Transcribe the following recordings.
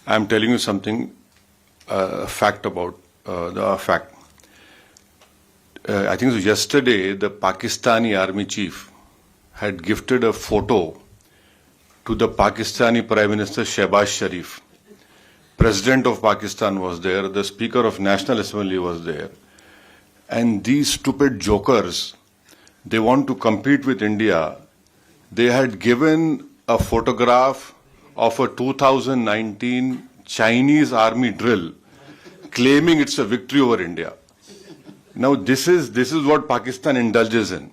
I'm telling you something, fact about the fact. I think it was yesterday, the Pakistani army chief had gifted a photo to the Pakistani Prime Minister Shehbaz Sharif. President of Pakistan was there, the Speaker of National Assembly was there. And these stupid jokers, they want to compete with India. They had given a photograph of a 2019 Chinese army drill, claiming it's a victory over India. Now this is what Pakistan indulges in.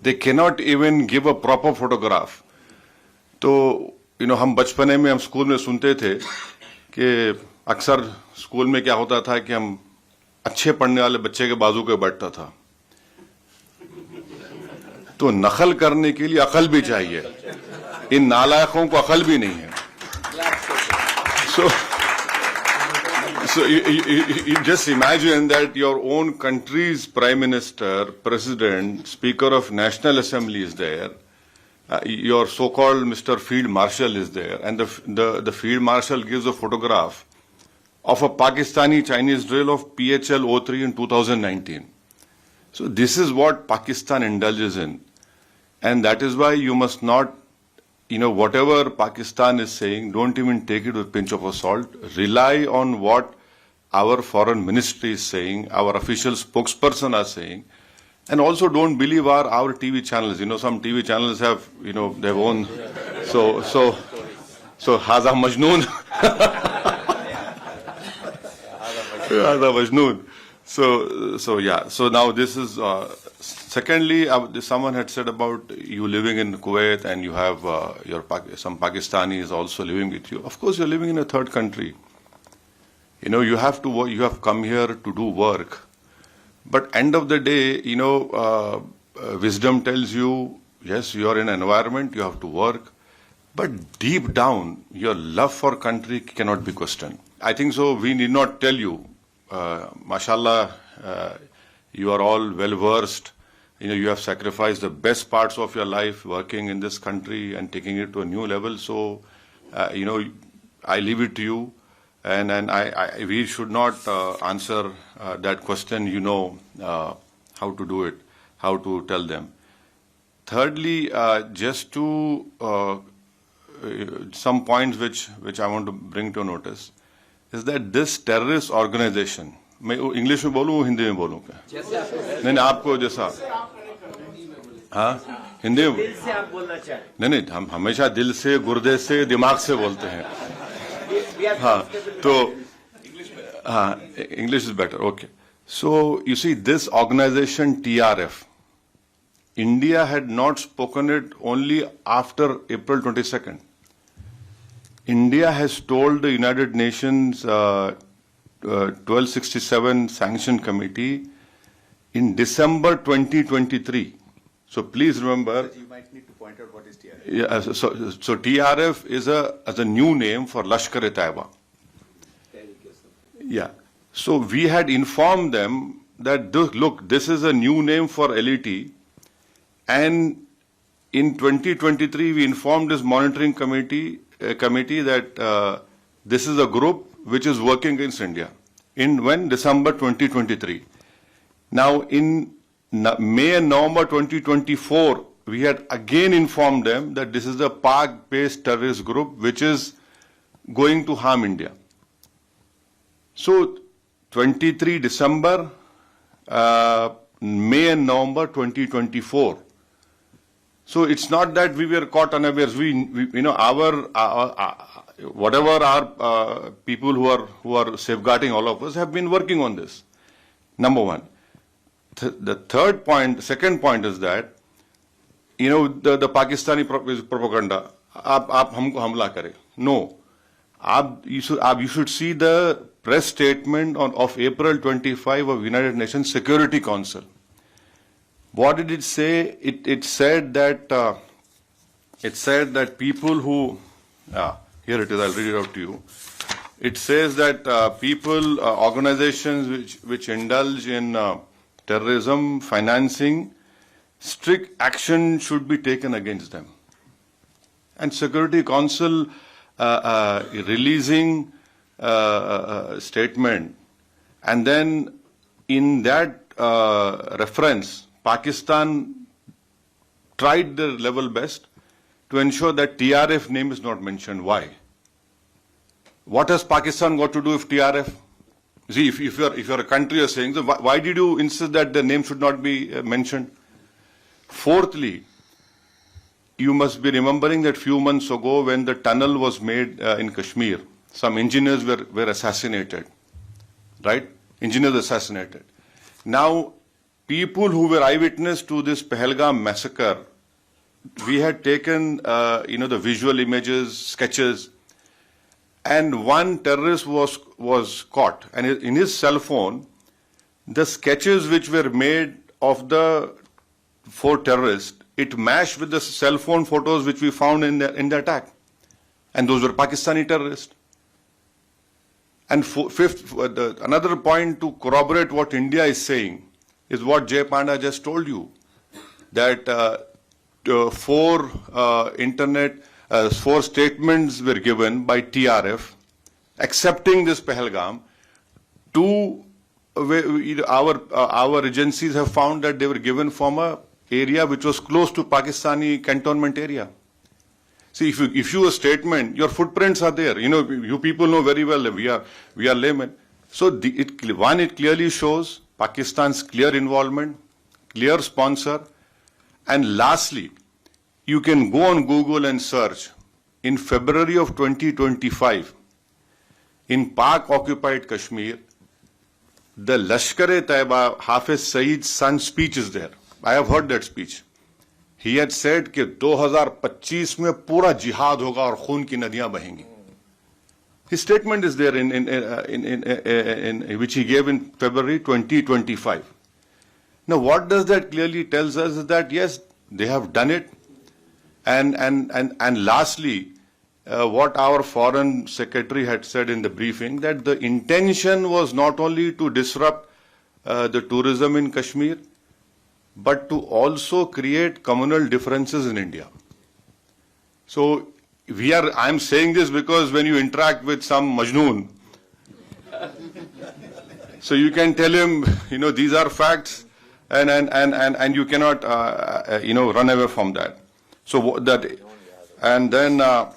They cannot even give a proper photograph. तो हम बचपने में हम school में सुनते थे कि अक्सर स्कूल में क्या होता था कि हम अच्छे पढ़ने वाले बच्चे के बाजू पे बैठता था. तो नकल करने के लिए अकल भी चाहिए. इन नालायकों को अकल भी नहीं है. So you just imagine that your own country's prime minister, president, speaker of National Assembly is there. Your so-called Mr. Field Marshal is there, and the Field Marshal gives a photograph of a Pakistani Chinese drill of PHL-03 in 2019. So this is what Pakistan indulges in, and that is why you must not, whatever Pakistan is saying, don't even take it with a pinch of salt. Rely on what our foreign ministry is saying, our official spokesperson are saying. And also don't believe our TV channels. Some TV channels have, their own. So Haza Majnoon. Haza Majnoon. So yeah. So now this is, secondly, someone had said about you living in Kuwait and you have some Pakistanis also living with you. Of course, you're living in a third country. You have to work, you have come here to do work. But end of the day, wisdom tells you, yes, you are in an environment, you have to work. But deep down, your love for country cannot be questioned. I think so, we need not tell you, mashallah, you are all well versed. You have sacrificed the best parts of your life working in this country and taking it to a new level. So, I leave it to you. And we should not answer that question, how to do it, how to tell them. Thirdly, just to some points which I want to bring to notice, is that this terrorist organization, मैं English में बोलूँ हिंदी में बोलूँ क्या? नहीं आपको जैसा हाँ हिंदी में नहीं हम हमेशा दिल से गुर्दे से दिमाग से बोलते हैं. English is better. Okay. So you see, this organization TRF, India had not spoken it only after April 22nd. India has told the United Nations 1267 Sanction Committee in December 2023. So please remember. But you might need to point out what is TRF. Yeah, so TRF is a new name for Lashkar-e-Taiba. Yeah. So we had informed them that look, this is a new name for LET, and in 2023 we informed this monitoring committee that this is a group which is working against India. In when? December 2023. Now in May and November 2024, we had again informed them that this is a Pak-based terrorist group which is going to harm India. So 23 December, May and November 2024. So it's not that we were caught unawares. Whatever our people who are safeguarding all of us have been working on this. Number one. The second point is that, the Pakistani propaganda, आप हमको हमला करें. No. You should see the press statement of April 25 of United Nations Security Council. What did it say? It said that people who here it is. I'll read it out to you. It says that organizations which indulge in terrorism, financing, strict action should be taken against them. And Security Council releasing statement, and then in that reference, Pakistan tried their level best to ensure that TRF name is not mentioned. Why? What has Pakistan got to do with TRF? See, if you're a country, you're saying, so why did you insist that the name should not be mentioned? Fourthly, you must be remembering that few months ago when the tunnel was made in Kashmir, some engineers were assassinated, right? Engineers assassinated. Now, people who were eyewitness to this Pahalgam massacre, we had taken, the visual images, sketches, and one terrorist was caught, and in his cell phone, the sketches which were made of the 4 terrorists, it matched with the cell phone photos which we found in the attack, and those were Pakistani terrorists. And fifth, another point to corroborate what India is saying is what Jay Panda just told you, that 4 statements were given by TRF accepting this Pahalgam. 2, our agencies have found that they were given from a area which was close to Pakistani cantonment area. See, if you a statement, your footprints are there. You people know very well we are laymen. So it clearly shows Pakistan's clear involvement, clear sponsor, and lastly, you can go on Google and search. In February of 2025, in Pak-occupied Kashmir, the Lashkar-e-Taiba Hafiz Saeed's son's speech is there. I have heard that speech. He had said कि 2025 में पूरा जिहाद होगा और खून की नदियां बहेंगी. His statement is there in which he gave in February 2025. Now, what does that clearly tells us is that yes, they have done it. And lastly, what our foreign secretary had said in the briefing, that the intention was not only to disrupt the tourism in Kashmir, but to also create communal differences in India. So I'm saying this because when you interact with some Majnoon, so you can tell him, these are facts, and you cannot, run away from that. So that, and then on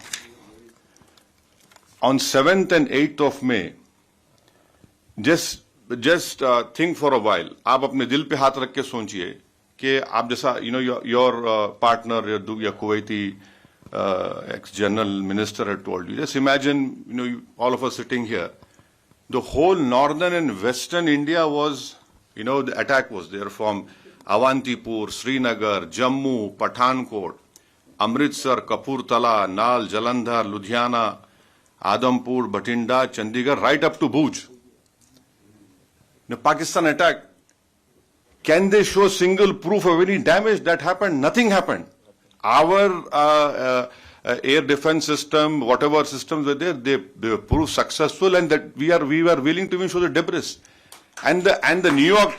7th and 8th of May, just think for a while. आप अपने दिल पे हाथ रख के सोचिए कि आप जैसा, your partner, your Kuwaiti ex-general minister had told you. Just imagine, all of us sitting here. The whole northern and western India was, the attack was there from Avantipur, Srinagar, Jammu, Pathankot, Amritsar, Kapurthala, Nal, Jalandhar, Ludhiana, Adampur, Bathinda, Chandigarh, right up to Bhuj. The Pakistan attack, can they show single proof of any damage that happened? Nothing happened. Our air defense system, whatever systems were there, they were proved successful, and that we were willing to even show the debris. And the New York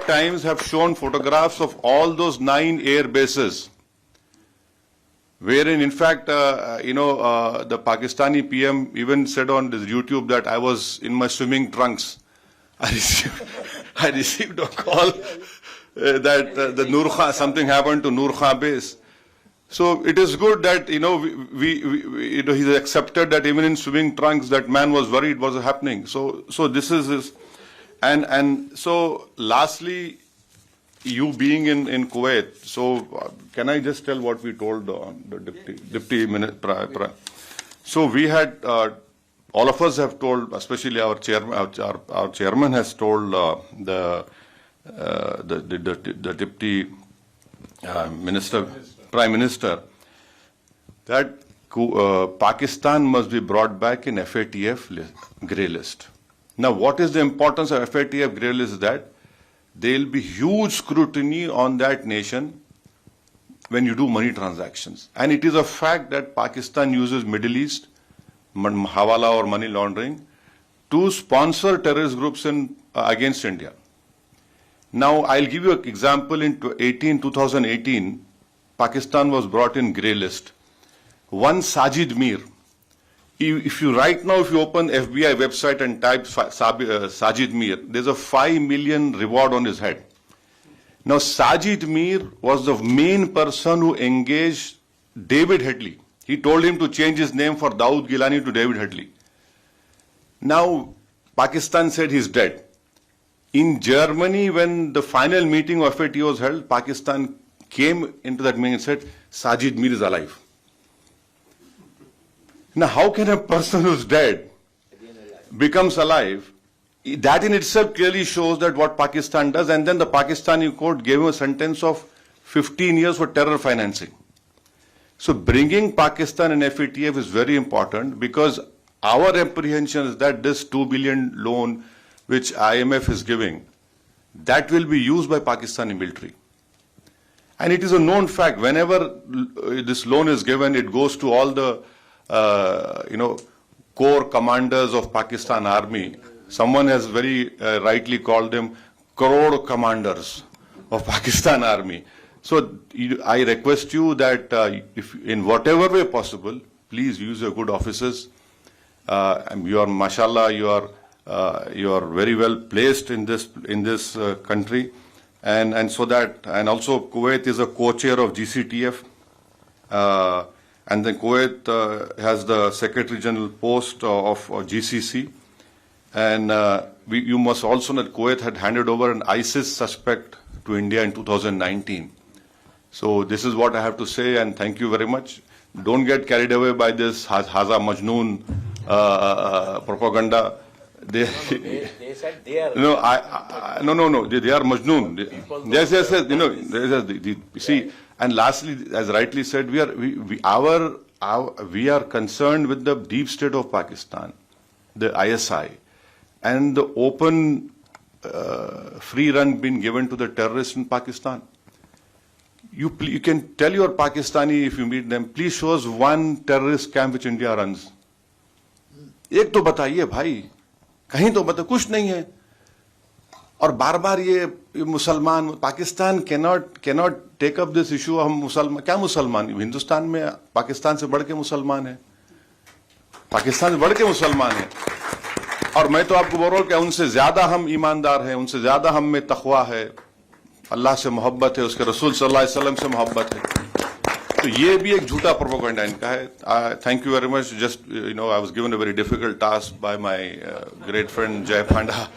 Times have shown photographs of all those 9 air bases, wherein in fact, the Pakistani PM even said on this YouTube that I was in my swimming trunks. I received a call that the Nur Khan, something happened to Nur Khan base. So it is good that he's accepted that even in swimming trunks that man was worried was happening. So this is his, and so lastly, you being in Kuwait. So can I just tell what we told the deputy minister? So we had. All of us have told, especially our chairman has told the deputy minister, prime minister, that Pakistan must be brought back in FATF grey list. Now, what is the importance of FATF grey list? Is that there will be huge scrutiny on that nation when you do money transactions, and it is a fact that Pakistan uses Middle East, Hawala or money laundering, to sponsor terrorist groups against India. Now, I'll give you an example. In 2018, Pakistan was brought in grey list. One Sajid Mir, If you right now, if you open FBI website and type Sajid Mir, there's a 5 million reward on his head. Now, Sajid Mir was the main person who engaged David Headley. He told him to change his name for Dawood Gilani to David Headley. Now, Pakistan said he's dead. In Germany, when the final meeting of FAT was held, Pakistan came into that meeting and said, Sajid Mir is alive. Now, how can a person who's dead becomes alive? That in itself clearly shows that what Pakistan does, and then the Pakistani court gave him a sentence of 15 years for terror financing. So bringing Pakistan and FATF is very important, because our apprehension is that this 2 billion loan which IMF is giving, that will be used by Pakistani military. And it is a known fact, whenever this loan is given, it goes to all the core commanders of Pakistan army. Someone has very rightly called them crore commanders of Pakistan army. So I request you that if in whatever way possible, please use your good offices. You are, mashallah, you are very well placed in this country, and so that, and also Kuwait is a co-chair of GCTF, and then Kuwait has the Secretary General post of GCC. And you must also know that Kuwait had handed over an ISIS suspect to India in 2019. So this is what I have to say, and thank you very much. Don't get carried away by this Haza Majnoon propaganda. They said they are. No, no. They are Majnoon. Yes. See, and lastly, as rightly said, we are concerned with the deep state of Pakistan, the ISI. And the open free run being given to the terrorists in Pakistan. You can tell your Pakistani, if you meet them, please show us one terrorist camp which India runs. एक तो बताइए भाई, कहीं तो बताइए, कुछ नहीं है. और बार-बार ये मुसलमान, Pakistan cannot take up this issue. हम मुसलमान, क्या मुसलमान? हिंदुस्तान में पाकिस्तान से बढ़ के मुसलमान है. पाकिस्तान से बढ़ के मुसलमान है. और मैं तो आपको बोल रहा हूं कि उनसे ज्यादा हम ईमानदार हैं, उनसे ज्यादा हम में तकवा है, अल्लाह से मोहब्बत है, उसके रसूल सल्लल्लाहु अलैहि वसल्लम से मोहब्बत है. तो ये भी एक झूठा प्रोपेगेंडा इनका है. Thank you very much. Just I was given a very difficult task by my great friend जय पांडा.